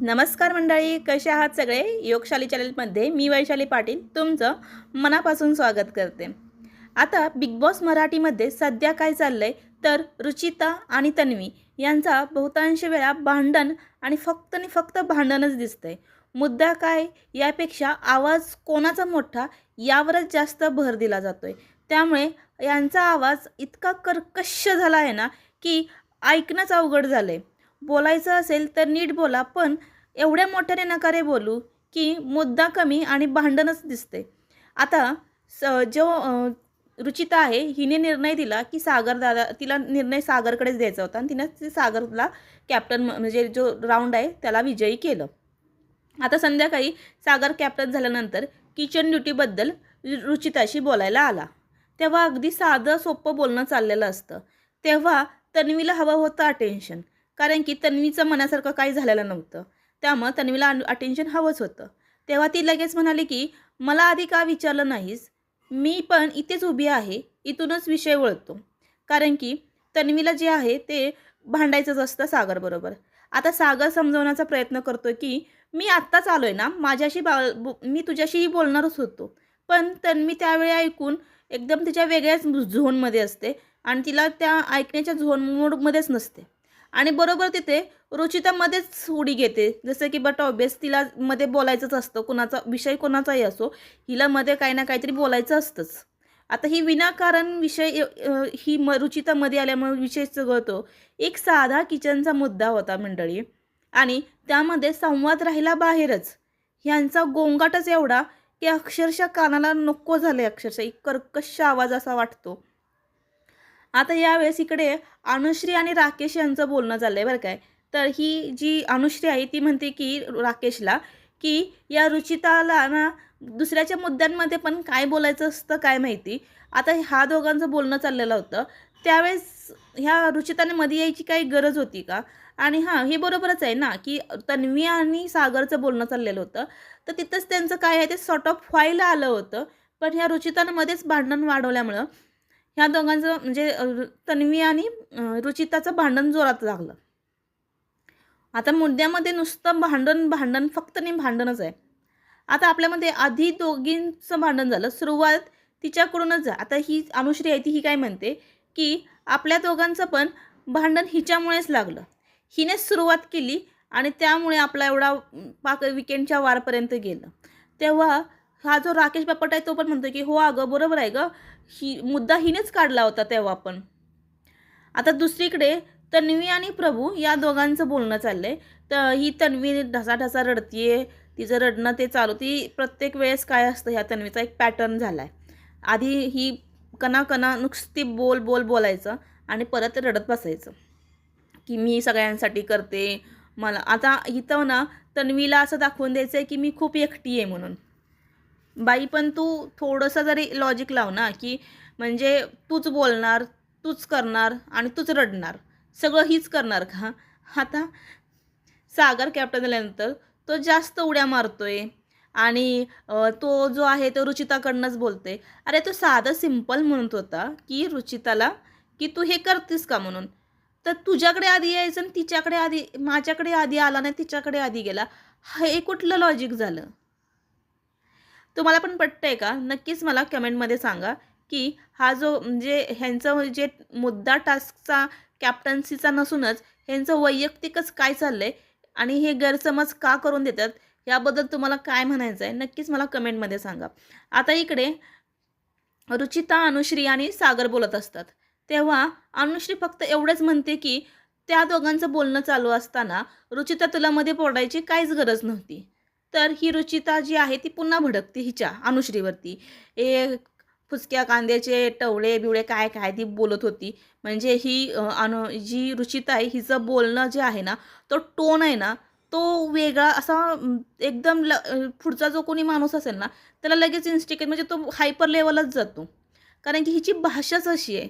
नमस्कार मंडळी, कसे आहात सगळे? योगशाली चॅनलमध्ये मी वैशाली पाटील तुमचं मनापासून स्वागत करते. आता बिग बॉस मराठीमध्ये सध्या काय चाललंय तर रुचिता आणि तन्वी यांचा बहुतांश वेळा भांडण आणि फक्त भांडणच दिसतंय. मुद्दा काय यापेक्षा आवाज कोणाचा मोठा यावरच जास्त भर दिला जातोय. त्यामुळे यांचा आवाज इतका कर्कश झाला आहे ना की ऐकणंच अवघड झालंय. बोलायचं असेल तर नीट बोला, पण एवढ्या मोठ्याने नकारे बोलू की मुद्दा कमी आणि भांडणच दिसते. आता स जो रुचिता आहे हिने निर्णय दिला की सागर दादा, तिला निर्णय सागरकडेच द्यायचा होता आणि तिने ते सागरला कॅप्टन म्हणजे जो राऊंड आहे त्याला विजयी केलं. आता संध्याकाळी सागर कॅप्टन झाल्यानंतर किचन ड्युटीबद्दल रुचिताशी बोलायला आला. तेव्हा अगदी साधं सोपं बोलणं चाललेलं असतं. तेव्हा तन्वीला हवं होतं अटेन्शन, कारण की तन्वीचं मनासारखं काही झालेलं नव्हतं. त्यामुळं तन्वीला अटेन्शन हवंच होतं. तेव्हा ती लगेच म्हणाली की मला आधी का विचारलं नाहीस? मी पण इथेच उभी आहे, इथूनच विषय वळतो. कारण की तन्वीला जे आहे ते भांडायचंच असतं सागरबरोबर. आता सागर समजवण्याचा प्रयत्न करतो की मी आत्ताच आलो आहे ना, मी तुझ्याशीही बोलणारच होतो. पण तन्वी त्यावेळी ऐकून एकदम तिच्या वेगळ्याच झोनमध्ये असते आणि तिला त्या ऐकण्याच्या झोन मोडमध्येच नसते. आणि बरोबर तिथे रुचिता मध्येच उडी घेते. जसं की बट ऑब्वियस तिला मध्ये बोलायचंच असतं. कोणाचा विषय कोणाचाही असो, हिला मध्ये काही ना काहीतरी बोलायचं असतंच. आता ही विनाकारण विषय ही रुचिता मध्ये आल्यामुळे विषय चघळतो. एक साधा किचनचा मुद्दा होता मंडळी आणि त्यामध्ये संवाद राहिला बाहेरच. ह्यांचा गोंगाटच एवढा की अक्षरशः कानाला नको झाले, अक्षरशः एक कर्कश आवाज असा वाटतो. आता यावेळेस इकडे अनुश्री आणि राकेश यांचं बोलणं चाललंय बरं काय. तर ही जी अनुश्री आहे ती म्हणते की राकेशला की या रुचिताला ना दुसऱ्याच्या मुद्द्यांमध्ये पण काय बोलायचं असतं काय माहिती. आता ह्या दोघांचं बोलणं चाललेलं होतं. त्यावेळेस ह्या रुचिताने मध्ये यायची काही गरज होती का? आणि हां, हे बरोबरच आहे ना की तन्वी आणि सागरचं बोलणं चाललेलं होतं. तर तिथंच त्यांचं काय आहे ते सॉर्ट ऑफ व्हायला आलं होतं. पण ह्या रुचितानं मध्येच भांडण वाढवल्यामुळं ह्या दोघांचं म्हणजे तन्वी आणि रुचिताचं भांडण जोरात लागलं. आता मुद्द्यामध्ये नुसतं भांडण फक्त नाही भांडणच आहे. आता आपल्यामध्ये आधी दोघींचं भांडण झालं. सुरुवात तिच्याकडूनच झाली. आता ही अनुश्री आहे ती ही काय म्हणते की आपल्या दोघांचं पण भांडण हिच्यामुळेच लागलं. हिनेच सुरुवात केली आणि त्यामुळे आपला एवढा पाक वीकेंडच्या वारपर्यंत गेलं. तेव्हा हा जो राकेश बापट आहे तो पण म्हणतो की हो अगं बरोबर आहे गं, मुद्दा हिनेच काढला होता तेव्हा पण. आता दुसरीकडे तन्वी आणि प्रभू या दोघांचं बोलणं चाललंय. तर ही तन्वी ढसाढसा रडतीये. तिचं रडणं ते चालू. ती प्रत्येक वेळेस काय असतं ह्या तन्वीचा एक पॅटर्न झाला आहे. आधी ही कना नुसती बोलायचं आणि परत रडत बसायचं की मी सगळ्यांसाठी करते. मला आता इथं ना तन्वीला असं दाखवून द्यायचं आहे की मी खूप एकटी आहे म्हणून. बाई पण तू थोडंसं जरी लॉजिक लाव ना की म्हणजे तूच बोलणार, तूच करणार आणि तूच रडणार. सगळं हीच करणार का? आता सागर कॅप्टन झाल्यानंतर तो जास्त उड्या मारतोय आणि तो जो आहे तो रुचिताकडनंच बोलते. अरे तो साधं सिंपल म्हणत होता की रुचिताला की तू हे करतेस का म्हणून. तर तुझ्याकडे आधी यायचं आणि तिच्याकडे आधी माझ्याकडे आधी आला नाही तिच्याकडे आधी गेला. हे कुठलं लॉजिक झालं? तुम्हाला पण पटतंय का? नक्कीच मला कमेंटमध्ये सांगा की हा जो म्हणजे ह्यांचं जे मुद्दा टास्कचा कॅप्टन्सीचा नसूनच ह्यांचं वैयक्तिकच काय चाललंय आणि हे गैरसमज का करून देतात याबद्दल तुम्हाला काय म्हणायचं आहे नक्कीच मला कमेंटमध्ये सांगा. आता इकडे रुचिता, अनुश्री आणि सागर बोलत असतात. तेव्हा अनुश्री फक्त एवढंच म्हणते की त्या दोघांचं बोलणं चालू असताना रुचिता तुला मध्ये पडायची काहीच गरज नव्हती. तर ही रुचिता जी आहे ती पुन्हा भडकते हिच्या अनुश्रीवरती. फुसक्या कांद्याचे टवळे बिवळे काय काय ती बोलत होती. म्हणजे ही जी रुचिता आहे हिचं बोलणं जे आहे ना तो टोन आहे ना तो वेगळा असा एकदम पुढचा जो कोणी माणूस असेल ना त्याला लगेच इन्स्टिकेट म्हणजे तो हायपर लेवलच जातो. कारण की हिची भाषाच अशी आहे.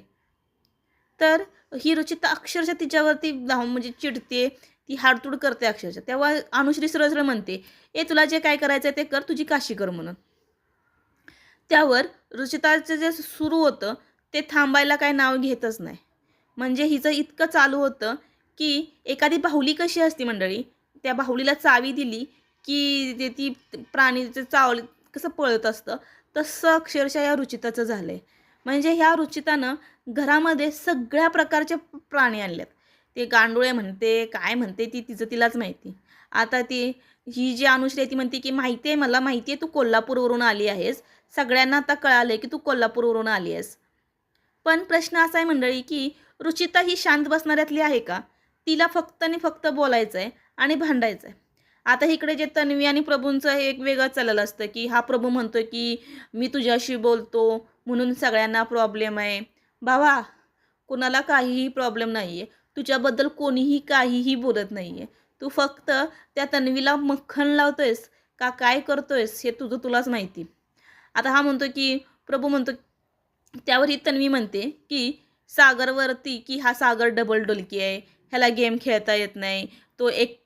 तर ही रुचिता अक्षरशः तिच्यावरती म्हणजे चिडते, ती हाडतूड करते अक्षरशः. तेव्हा अनुश्री सरळ म्हणते, "ए तुला जे काय करायचं ते कर, तुझी काशी कर" म्हणून. त्यावर रुचिताचं जे सुरू होतं ते थांबायला काही नाव घेतच नाही. म्हणजे हिचं इतकं चालू होतं की एखादी बाहुली कशी असती मंडळी, त्या बाहुलीला चावी दिली की ते ती प्राणीचं चावलं कसं पळत असतं, तसं अक्षरशः या रुचिताचं झालं आहे. म्हणजे ह्या रुचितानं घरामध्ये सगळ्या प्रकारचे प्राणी आणलेत. ते गांडोळे म्हणते, काय म्हणते ती तिचं तिलाच माहिती. आता ती ही जी अनुश्री आहे ती म्हणते की माहिती आहे, मला माहिती आहे तू कोल्हापूरवरून आली आहेस. सगळ्यांना आता कळालं की तू कोल्हापूरवरून आली आहेस. पण प्रश्न असा आहे मंडळी की रुचिता ही शांत बसणाऱ्यातली आहे का? तिला फक्त आणि फक्त बोलायचं आहे आणि भांडायचं आहे. आता इकडे जे तन्वी आणि प्रभूंचं हे एक वेगळं चाललेलं असतं की हा प्रभू म्हणतोय की मी तुझ्याशी बोलतो म्हणून सगळ्यांना प्रॉब्लेम आहे. भावा, कुणाला काहीही प्रॉब्लेम नाही आहे. तुझ्याबद्दल कोणीही काहीही बोलत नाही आहे. तू फक्त त्या तन्वीला मक्खन लावतोयस का काय करतोयस हे तुझं तुलाच माहिती. आता हा म्हणतो की प्रभू म्हणतो, त्यावर ही तन्वी म्हणते की सागरवरती की हा सागर डबल डोलकी आहे, ह्याला गेम खेळता येत नाही. तो एक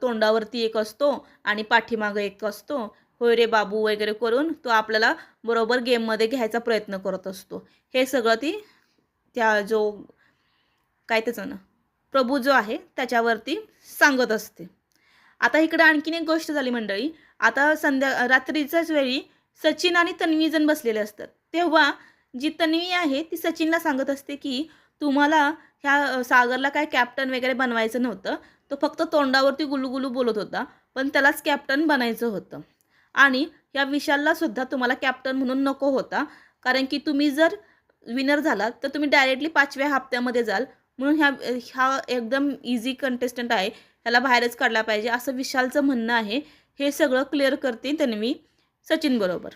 तोंडावरती एक असतो आणि पाठीमागं एक असतो. होय रे बाबू वगैरे करून तो आपल्याला बरोबर गेममध्ये घ्यायचा प्रयत्न करत असतो. हे सगळं ती त्या जो काय त्याचं ना प्रभू जो आहे त्याच्यावरती सांगत असते. आता इकडे आणखीन एक गोष्ट झाली मंडळी. आता रात्रीच्याच वेळी सचिन आणि तन्वी जण बसलेले असतात. तेव्हा जी तन्वी आहे ती सचिनला सांगत असते की तुम्हाला ह्या सागरला काय कॅप्टन वगैरे बनवायचं नव्हतं. तो फक्त तोंडावरती गुलुगुलू बोलत होता, पण त्यालाच कॅप्टन बनायचं होतं. आणि या विशालला सुद्धा तुम्हाला कॅप्टन म्हणून नको होता, कारण की तुम्ही जर विनर झालात तर तुम्ही डायरेक्टली 5व्या हप्त्यामध्ये जाल. म्हणून हा एकदम इझी कंटेस्टंट आहे, ह्याला बाहेरच काढला पाहिजे असं विशालचं म्हणणं आहे. हे सगळं क्लिअर करते तन्वी सचिनबरोबर.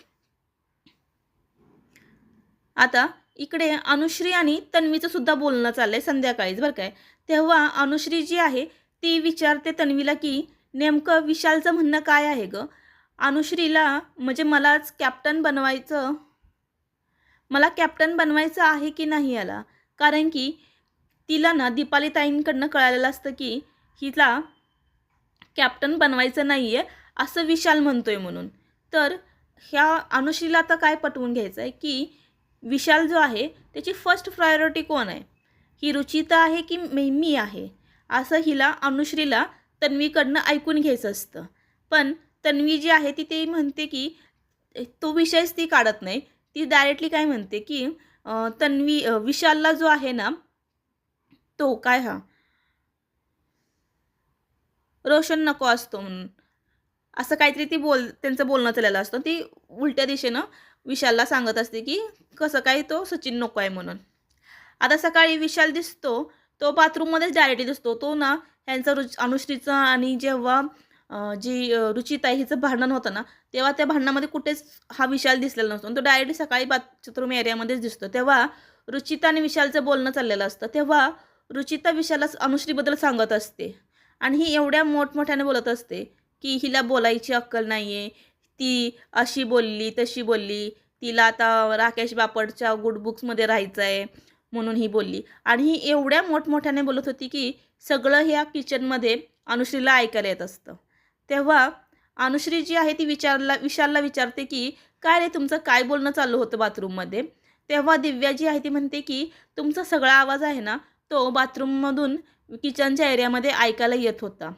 आता इकडे अनुश्री आणि तन्वीचं सुद्धा बोलणं चाललंय संध्याकाळीच बरं काय. तेव्हा अनुश्री जी आहे ती विचारते तन्वीला की नेमकं विशालचं म्हणणं काय आहे गं. अनुश्रीला म्हणजे मला कॅप्टन बनवायचं आहे की नाही याला, कारण की तिला ना दीपाली ताईंकडनं कळालेलं असतं की हिला कॅप्टन बनवायचं नाही आहे असं विशाल म्हणतोय म्हणून. तर ह्या अनुश्रीला आता काय पटवून घ्यायचं आहे की विशाल जो आहे त्याची फर्स्ट प्रायोरिटी कोण आहे, ही रुचिता आहे की मी आहे, असं हिला अनुश्रीला तन्वीकडनं ऐकून घ्यायचं असतं. पण तन्वी जी आहे ती ते म्हणते की तो विषयच ती काढत नाही. ती डायरेक्टली काय म्हणते की विशालला जो आहे ना तो काय रोशन नको असतो म्हणून असं काहीतरी त्यांचं बोलणं चाललेलं असतं. ती उलट्या दिशेनं विशालला सांगत असते की कसं काय तो सचिन नको आहे म्हणून. आता सकाळी विशाल दिसतो तो बाथरूममध्येच डायरेक्टली दिसतो. तो ना ह्यांचं अनुश्रीचं आणि जेव्हा जी रुचिता हिचं भांडण होतं ना तेव्हा त्या भांडणामध्ये कुठेच हा विशाल दिसलेला नसतो. तो डायरेक्टली सकाळी बाथरूम एरियामध्येच दिसतो. तेव्हा रुचिता आणि विशालचं बोलणं चाललेलं असतं. तेव्हा रुचिता विशालला अनुश्रीबद्दल सांगत असते आणि ही एवढ्या मोठमोठ्याने बोलत असते की हिला बोलायची अक्कल नाही आहे, ती अशी बोलली तशी बोलली, तिला आता राकेश बापडच्या गुड बुक्समध्ये राहायचं आहे म्हणून ही बोलली. आणि ही एवढ्या मोठमोठ्याने बोलत होती की सगळं ह्या किचनमध्ये अनुश्रीला ऐकायला येत असतं. तेव्हा अनुश्री जी आहे ती विशालला विचारते की काय रे तुमचं काय बोलणं चालू होतं बाथरूममध्ये. तेव्हा दिव्या जी आहे ती म्हणते की तुमचा सगळा आवाज आहे ना तो बाथरूममधून किचनच्या एरियामध्ये ऐकायला येत होता.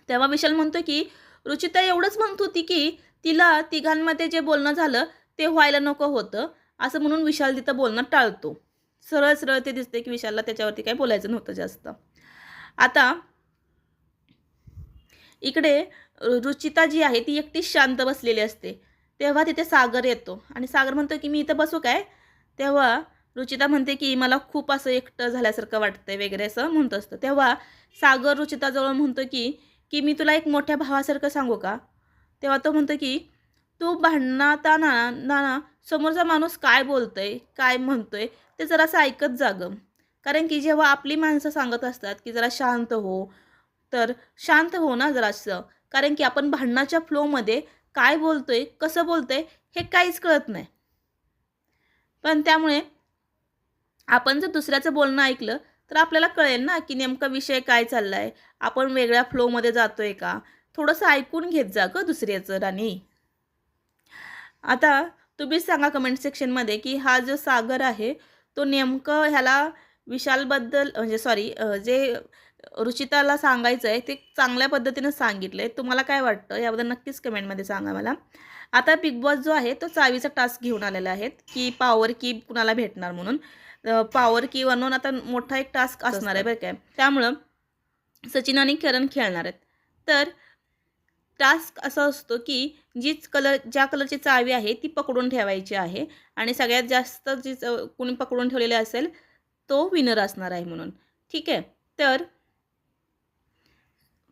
तेव्हा विशाल म्हणतो की रुचिता एवढंच म्हणत होती की तिला तिघांमध्ये जे बोलणं झालं ते व्हायला नको होतं, असं म्हणून विशाल तिथं बोलणं टाळतो. सरळ सरळ ते दिसते की विशालला त्याच्यावरती काही बोलायचं नव्हतं जास्त. आता इकडे रुचिता जी आहे ती एकटीच शांत बसलेली असते. तेव्हा तिथे सागर येतो आणि सागर म्हणतो की मी इथं बसू काय. तेव्हा रुचिता म्हणते की मला खूप असं एकटं झाल्यासारखं वाटतंय वगैरे असं म्हणत असतं. तेव्हा सागर रुचिताजवळ म्हणतो की की मी तुला एक मोठ्या भावासारखं सांगू का. तेव्हा तो म्हणतो की तू भांडणाताना ना समोरचा माणूस काय बोलतोय काय म्हणतोय ते जरासं ऐकत जागं. कारण की जेव्हा आपली माणसं सांगत असतात की जरा शांत हो, तर शांत हो ना जरासं. कारण की आपण भांडणाच्या फ्लोमध्ये काय बोलतोय कसं बोलतोय हे काहीच कळत नाही. पण त्यामुळे आपण जर दुसऱ्याचं बोलणं ऐकलं तर आपल्याला कळेल ना की नेमका विषय काय चालला आहे, आपण वेगळ्या फ्लोमध्ये जातोय का. थोडंसं ऐकून घेत जा गं दुसऱ्याचं राणी. आता तुम्हीच सांगा कमेंट सेक्शनमध्ये की हा जो सागर आहे तो नेमकं ह्याला विशालबद्दल म्हणजे सॉरी जे रुचिताला सांगायचं आहे ते चांगल्या पद्धतीनं सांगितलं आहे. तुम्हाला काय वाटतं याबद्दल नक्कीच कमेंटमध्ये सांगा मला. आता बिग बॉस जो आहे तो चावीचा टास्क घेऊन आलेला आहे की पॉवर की कुणाला भेटणार म्हणून. पॉवर की बनवून आता मोठा एक टास्क असणार आहे बरं काय. त्यामुळं सचिन आणि किरण खेळणार आहेत. तर टास्क असा असतो की ज्या कलरची चावी आहे ती पकडून ठेवायची आहे आणि सगळ्यात जास्त कोणी पकडून ठेवलेली असेल तो विनर असणार आहे म्हणून. ठीक आहे. तर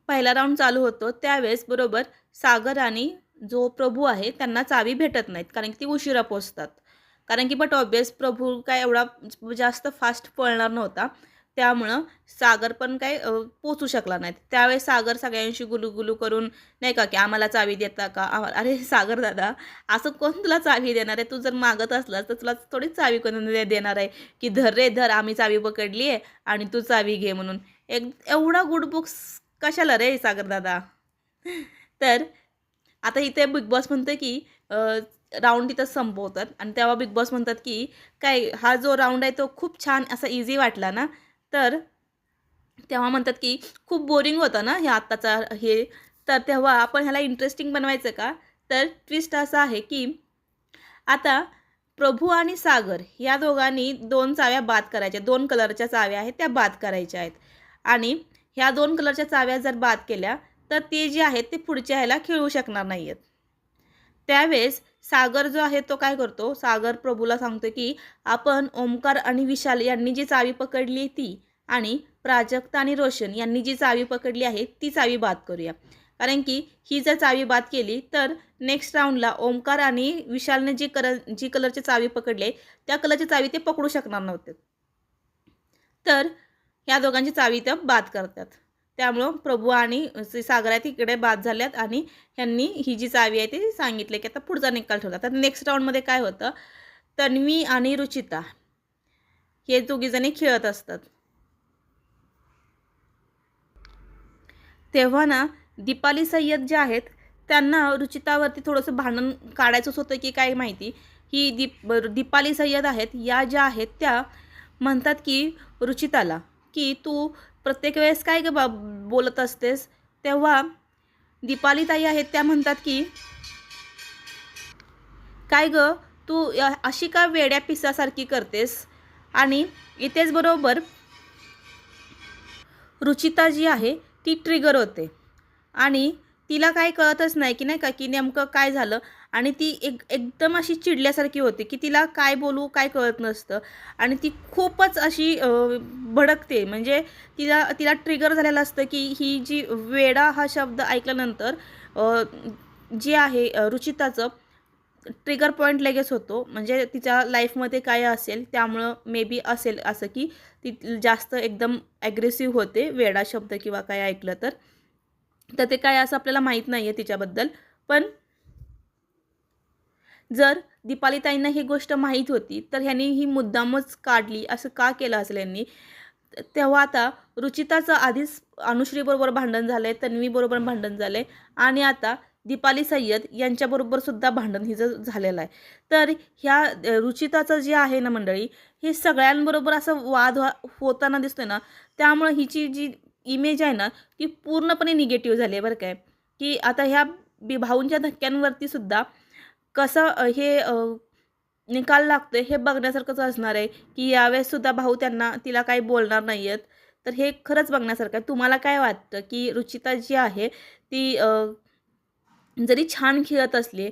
पहिला राऊंड चालू होतो त्यावेळेस बरोबर सागर आणि जो प्रभू आहे त्यांना चावी भेटत नाहीत कारण की ती उशिरा पोचतात. कारण की बट ऑब्वियस प्रभू काय एवढा जास्त फास्ट पळणार नव्हता. त्यामुळं सागर पण काय पोचू शकला नाही. त्यावेळेस सागर सगळ्यांशी गुलूगुलू करून नाही का की आम्हाला चावी देता का अरे सागर दादा असं कोण तुला चावी देणार आहे. तू जर मागत असलास तर तुला थोडी चावी कोण देणार आहे की धर रे धर आम्ही चावी पकडली आहे आणि तू चावी घे म्हणून. एवढा गुड बुक्स कशाला रे सागर दादा. तर आता इथे बिग बॉस म्हणते की राऊंड तिथं संपवतात आणि तेव्हा बिग बॉस म्हणतात की काय हा जो राऊंड आहे तो खूप छान असा इझी वाटला ना. तर तेव्हा म्हणतात की खूप बोरिंग होतं ना हे आत्ताचा हे. तर तेव्हा आपण ह्याला इंटरेस्टिंग बनवायचं का. तर ट्विस्ट असा आहे की आता प्रभू आणि सागर या दोघांनी 2 चाव्या बाद करायच्या. 2 कलरच्या चाव्या आहेत त्या बाद करायच्या आहेत आणि ह्या 2 कलरच्या चाव्या जर बाद केल्या तर ते जे आहेत ते पुढच्या ह्याला खेळू शकणार नाही आहेत. त्यावेळेस सागर जो आहे तो काय करतो. सागर प्रभूला सांगतो की आपण ओमकार आणि विशाल यांनी जी चावी पकडली ती आणि प्राजक्ता आणि रोशन यांनी जी चावी पकडली आहे ती चावी बाद करूया. कारण की ही जर चावी बाद केली तर नेक्स्ट राऊंडला ओमकार आणि विशालने जी कलरची चावी पकडली त्या कलरची चावी ते पकडू शकणार नव्हते. तर ह्या दोघांची चावी त्या बाद करतात. त्यामुळं प्रभू आणि सागर आहेत तिकडे बाद झाल्यात आणि ह्यांनी ही जी चावी आहे ती सांगितले की आता पुढचा निकाल ठेवला. तर नेक्स्ट राऊंडमध्ये काय होतं. तन्वी आणि रुचिता हे दोघीजणी खेळत असतात. तेव्हा ना दीपाली सय्यद ज्या आहेत त्यांना रुचितावरती थोडंसं भांडण काढायचंच होतं की काय माहिती. ही दीपाली सय्यद आहेत या ज्या आहेत त्या म्हणतात की रुचिताला की तू प्रत्येक वेळेस काय ग बोलत असतेस. तेव्हा दीपाली ताई आहेत त्या म्हणतात की काय ग तू अशी का वेड्या पिसासारखी करतेस. आणि इथेच बरोबर रुचिता जी आहे ती ट्रिगर होते आणि तिला काय कळतच नाही की नाही का की नेमकं काय झालं. आणि ती एकदम अशी चिडल्यासारखी होते की तिला काय बोलू काय कळत नसतं आणि ती खूपच अशी भडकते. म्हणजे तिला ट्रिगर झालेलं असतं की ही जी वेडा हा शब्द ऐकल्यानंतर जे आहे रुचिताचं ट्रिगर पॉईंट लगेच होतो. म्हणजे तिच्या लाईफमध्ये काय असेल त्यामुळं मे बी असेल असं की ती जास्त एकदम ॲग्रेसिव्ह होते वेडा शब्द किंवा काय ऐकलं तर. तर ते काय असं आपल्याला माहीत नाही आहे तिच्याबद्दल. पण जर दीपालीताईंना ही गोष्ट माहीत होती तर ह्यांनी ही मुद्दामच काढली असं का केलं असेल यांनी. तेव्हा आता रुचिताचं आधीच अनुश्रीबरोबर भांडण झालं आहे, तन्वीबरोबर भांडण झालं आहे आणि आता दीपाली सय्यद यांच्याबरोबर सुद्धा भांडण हिचं झालेलं आहे. तर ह्या रुचिताचं जे आहे ना मंडळी हे सगळ्यांबरोबर असं होताना दिसतोय ना. त्यामुळे हिची जी इमेज आहे ना ती पूर्णपणे निगेटिव्ह झाली आहे बरं काय. की आता ह्या भाऊंच्या धक्क्यांवरती सुद्धा कसं हे निकाल लागतोय हे बघण्यासारखंच असणार आहे की यावेळेससुद्धा भाऊ तिला काही बोलणार नाही आहेत. तर हे खरंच बघण्यासारखं आहे. तुम्हाला काय वाटतं की रुचिता जी आहे ती जरी छान खेळत असले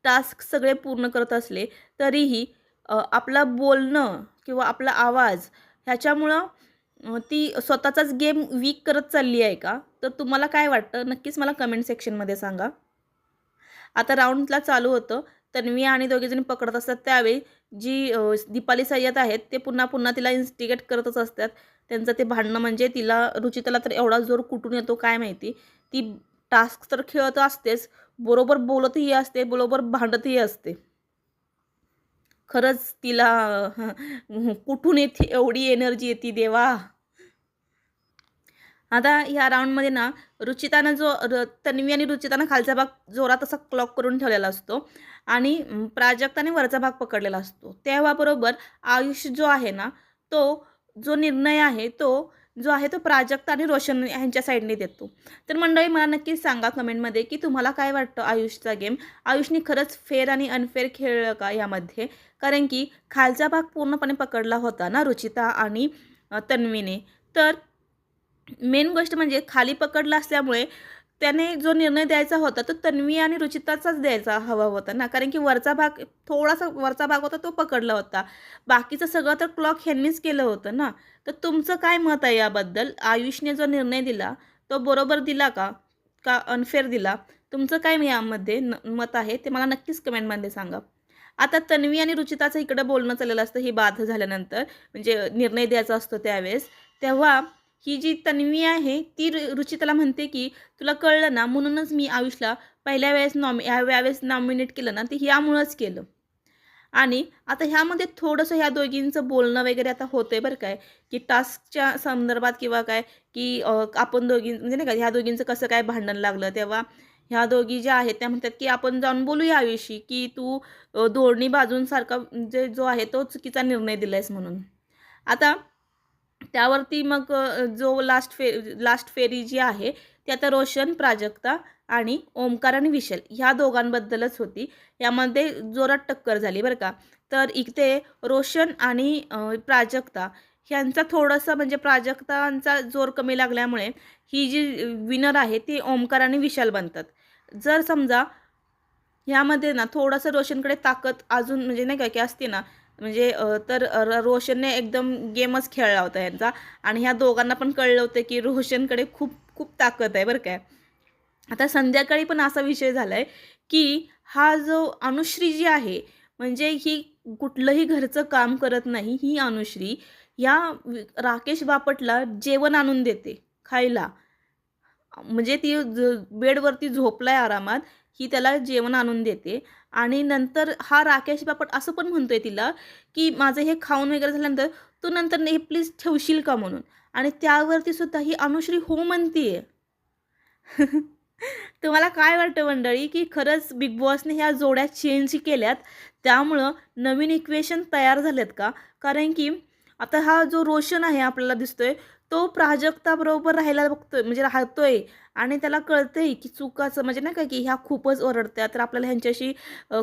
टास्क सगळे पूर्ण करत असले तरीही आपलं बोलणं किंवा आपला आवाज ह्याच्यामुळं ती स्वतःचाच गेम वीक करत चालली आहे का. तर तुम्हाला काय वाटतं नक्कीच मला कमेंट सेक्शनमध्ये सांगा. आता राऊंडला चालू होतं. तन्वी आणि दोघेजणी पकडत असतात त्यावेळी जी दीपाली सय्यद आहेत ते पुन्हा पुन्हा तिला इन्स्टिगेट करतच असतात. त्यांचं ते भांडणं म्हणजे रुचिताला तर एवढा जोर कुठून येतो काय माहिती. ती टास्क तर खेळत असतेच, बरोबर बोलतही असते, बरोबर भांडतही असते. खरंच तिला कुठून येते एवढी एनर्जी येते देवा. आता ह्या राऊंडमध्ये ना रुचितानं तन्वी आणि रुचितानं खालचा भाग जोरात असा क्लॉक करून ठेवलेला असतो आणि प्राजक्ताने वरचा भाग पकडलेला असतो. तेव्हा बरोबर आयुष जो आहे ना तो जो निर्णय आहे तो जो आहे तो प्राजक्ता आणि रोशन यांच्या साईडने देतो. तर मंडळी मला नक्कीच सांगा कमेंटमध्ये की तुम्हाला काय वाटतं आयुषचा गेम. आयुषने खरंच फेअर आणि अनफेअर खेळलं का यामध्ये? कारण की खालचा भाग पूर्णपणे पकडला होता ना रुचिता आणि तन्वीने. तर मेन गोष्ट म्हणजे खाली पकडला असल्यामुळे त्याने जो निर्णय द्यायचा होता तो तन्वी आणि रुचिताचाच द्यायचा हवा होता ना, कारण की वरचा भाग थोडासा वरचा भाग होता तो पकडला होता. बाकीचं सगळं तर क्लॉक ह्यांनीच केलं होतं ना. तर तुमचं काय मत आहे याबद्दल? आयुषने जो निर्णय दिला तो बरोबर दिला का? का अनफेअर दिला? तुमचं काय यामध्ये मत आहे ते मला नक्कीच कमेंटमध्ये सांगा. आता तन्वी आणि रुचिताचं इकडं बोलणं चाललेलं असतं ही बाध झाल्यानंतर, म्हणजे निर्णय द्यायचा असतो त्यावेळेस. तेव्हा ही जी तन्वी आहे ती रुचिताला म्हणते की तुला कळलं ना, म्हणूनच मी आयुषला पहिल्या वेळेस यावेळेस नॉमिनेट केलं ना, ते ह्यामुळंच केलं. आणि आता ह्यामध्ये थोडंसं ह्या दोघींचं बोलणं वगैरे आता होतंय बरं काय, की टास्कच्या संदर्भात किंवा काय, की आपण दोघी म्हणजे नाही का ह्या दोघींचं कसं काय भांडण लागलं. तेव्हा ह्या दोघी ज्या आहेत त्या म्हणतात की आपण जाऊन बोलूया आयुषी, की तू दोन्ही बाजूंसारखा जो आहे तो चुकीचा निर्णय दिलायस म्हणून. आता त्यावरती मग जो लास्ट फेरी जी आहे ती आता रोशन, प्राजक्ता आणि ओमकार आणि विशाल ह्या दोघांबद्दलच होती. यामध्ये जोरात टक्कर झाली बरं का. तर इथे रोशन आणि प्राजक्ता ह्यांचा थोडंसं म्हणजे प्राजक्तांचा जोर कमी लागल्यामुळे ही जी विनर आहे ती ओमकार आणि विशाल बनतात. जर समजा ह्यामध्ये ना थोडंसं रोशनकडे ताकद अजून म्हणजे नाही का की असते ना, म्हणजे तर रोशनने एकदम गेमच खेळला होता यांचा आणि ह्या दोघांना पण कळलं होतं की रोशनकडे खूप खूप ताकद आहे बरं काय. आता संध्याकाळी पण असा विषय झाला आहे की हा जो अनुश्री जी आहे, म्हणजे ही कुठलंही घरचं काम करत नाही ही अनुश्री, या राकेश बापटला जेवण आणून देते खायला. म्हणजे ती बेडवरती झोपलाय आरामात, ही त्याला जेवण आणून देते आणि नंतर हा राकेश बापट असं पण म्हणतोय तिला, की माझं हे खाऊन वगैरे झाल्यानंतर तू नंतर हे प्लीज ठेवशील का म्हणून. आणि त्यावरती सुद्धा ही अनुश्री हो म्हणतीये. तुम्हाला काय वाटतं मंडळी, की खरंच बिग बॉसने ह्या जोड्या चेंज केल्यात त्यामुळं नवीन इक्वेशन तयार झालेत का? कारण की आता हा जो रोशन आहे आपल्याला दिसतोय, तो प्राजक्ताबरोबर राहायला बघतोय म्हणजे राहतोय आणि त्याला कळतंय की चुकाचं म्हणजे नाही का, की ह्या खूपच ओरडत्या तर आपल्याला ह्यांच्याशी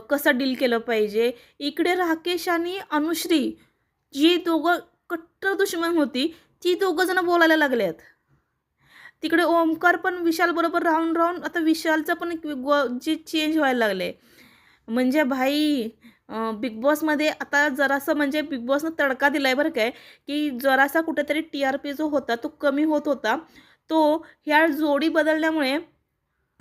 कसं डील केलं पाहिजे. इकडे राकेश आणि अनुश्री जी दोघं कट्टर दुश्मन होती, ती दोघं जण बोलायला लागल्यात. तिकडे ओमकार पण विशालबरोबर राहून राहून आता विशालचं पण एक जे चेंज व्हायला लागले. म्हणजे भाई बिग बॉसमध्ये आता जरासं म्हणजे बिग बॉसनं तडका दिलाय बरं काय, की जरासा कुठेतरी TRP जो होता तो कमी होत होता. तो ह्या जोडी बदलल्यामुळे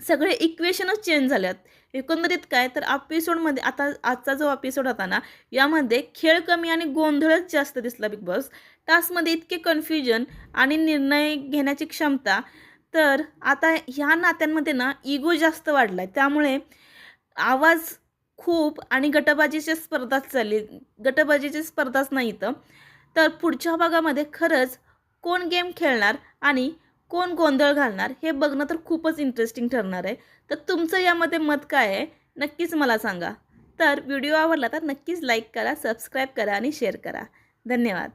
सगळे इक्वेशनच चेंज झाल्यात. एकंदरीत काय तर एपिसोडमध्ये आता आजचा जो एपिसोड होता ना, यामध्ये खेळ कमी आणि गोंधळच जास्त दिसला बिग बॉस. टास्कमध्ये इतके कन्फ्युजन आणि निर्णय घेण्याची क्षमता. तर आता ह्या नात्यांमध्ये ना इगो जास्त वाढला आहे. त्यामुळे आवाज खूप आणि गटबाजीची स्पर्धाच नाही इथं. तर पुढच्या भागामध्ये खरंच कोण गेम खेळणार आणि कोण गोंधळ घालणार हे बघणं तर खूपच इंटरेस्टिंग ठरणार आहे. तर तुमचं यामध्ये मत काय आहे नक्कीच मला सांगा. तर व्हिडिओ आवडला तर नक्कीच लाईक करा, सबस्क्राईब करा आणि शेअर करा. धन्यवाद.